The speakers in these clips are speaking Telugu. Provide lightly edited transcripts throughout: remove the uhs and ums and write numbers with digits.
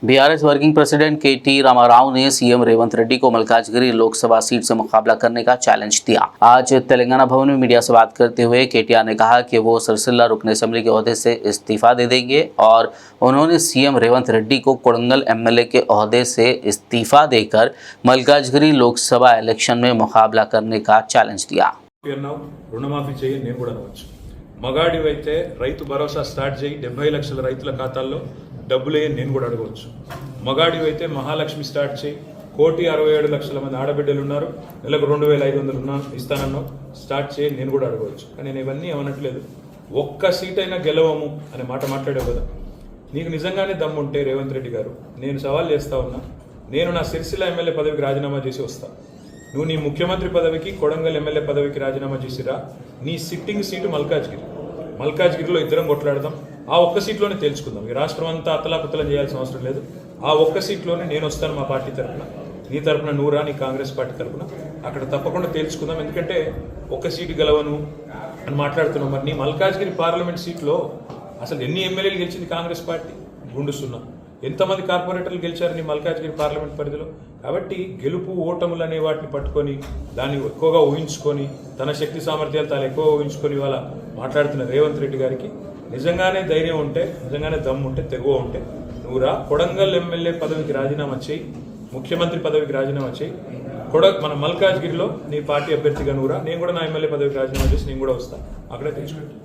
बीआरएस वर्किंग प्रेसिडेंट केटी रामाराव ने सीएम रेवंत रेड्डी को मल्काजगिरी लोकसभा सीट से मुकाबला करने का चैलेंज दिया। आज तेलंगाना भवन में मीडिया से बात करते हुए केटीआर ने कहा कि वो सिरसिल्ला रुकन असेंबली के ओहदे से इस्तीफा दे देंगे और उन्होंने सीएम रेवंत रेड्डी को कोडंगल एमएलए के ओहदे से इस्तीफा देकर मल्काजगिरी लोकसभा इलेक्शन में मुकाबला करने का चैलेंज दिया। రుణమాఫీ చేయి నేను కూడా అనవచ్చు. మగాడివైతే రైతు భరోసా స్టార్ట్ చేయి 70 లక్షల రైతుల ఖాతాల్లో డబ్బులు నేను కూడా అడగవచ్చు. మగాడివైతే మహాలక్ష్మి స్టార్ట్ చేయి 1,67,00,000 మంది ఆడబిడ్డలు ఉన్నారు, నెలకు 2,500 ఇస్తానన్నావు, స్టార్ట్ చేయి నేను కూడా అడగవచ్చు. కానీ నేను ఇవన్నీ ఏమనట్లేదు. ఒక్క సీట్ అయినా గెలవము అనే మాట మాట్లాడావు కదా. నీకు నిజంగానే దమ్ముంటే రేవంత్ రెడ్డి గారు, నేను సవాల్ చేస్తా ఉన్నా, నేను నా సిరిసిల్ల ఎమ్మెల్యే పదవికి రాజీనామా చేసి వస్తా. నువ్వు నీ ముఖ్యమంత్రి పదవికి కొడంగల్ ఎమ్మెల్యే పదవికి రాజీనామా చేసిరా. నీ సిట్టింగ్ సీటు మల్కాజ్గిరిలో ఇద్దరం కొట్లాడదాం. ఆ ఒక్క సీట్లోనే తేల్చుకుందాం. ఈ రాష్ట్రం అంతా అతలాకుతలం చేయాల్సిన అవసరం లేదు. ఆ ఒక్క సీట్లోనే నేను వస్తాను మా పార్టీ తరఫున, నీ తరఫున నూరా, నీ కాంగ్రెస్ పార్టీ తరఫున అక్కడ తప్పకుండా తేల్చుకుందాం. ఎందుకంటే ఒక్క సీటు గెలవను అని మాట్లాడుతున్నాం. మరి నీ మల్కాజ్గిరి పార్లమెంట్ సీట్లో అసలు ఎన్ని ఎమ్మెల్యేలు గెలిచింది కాంగ్రెస్ పార్టీ? గుండుస్తున్నా. ఎంతమంది కార్పొరేటర్లు గెలిచారు నీ మల్కాజ్గిరి పార్లమెంట్ పరిధిలో? కాబట్టి గెలుపు ఓటములు అనే వాటిని పట్టుకొని దాన్ని ఎక్కువగా ఊహించుకొని తన శక్తి సామర్థ్యాలు తాను ఎక్కువ ఊహించుకొని ఇవాళ మాట్లాడుతున్న రేవంత్ రెడ్డి గారికి నిజంగానే ధైర్యం ఉంటే, నిజంగానే దమ్ము ఉంటే, తెగువ ఉంటే నువ్వురా కొడంగల్ ఎమ్మెల్యే పదవికి రాజీనామా చేయి, ముఖ్యమంత్రి పదవికి రాజీనామా చేయి. మన మల్కాజ్గిరిలో నీ పార్టీ అభ్యర్థిగా నువ్వురా, నేను కూడా నా ఎమ్మెల్యే పదవికి రాజీనామా చేసి నేను కూడా వస్తాను. అక్కడే తెలుసుకుంటాను.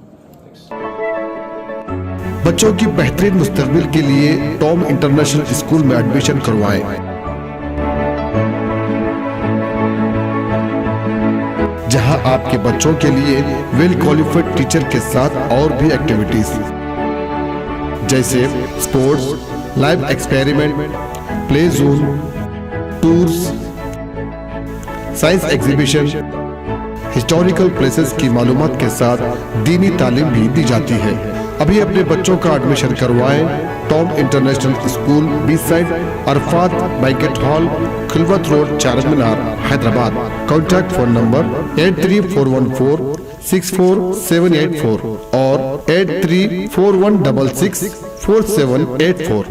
बच्चों की बेहतरीन मुस्तकबिल के लिए टॉम इंटरनेशनल स्कूल में एडमिशन करवाएं। जहां आपके बच्चों के लिए वेल क्वालिफाइड टीचर के साथ और भी एक्टिविटीज जैसे sports, live experiment, play zone, tours, science exhibition, historical places की मालूमात के साथ दीनी तालीम भी दी जाती है। अभी अपने बच्चों का एडमिशन करवाएं। Tom international school, beach side Arafat banquet hall, Khilwat road, Charminar, Hyderabad. Contact phone number 8341464784 और 8341664784।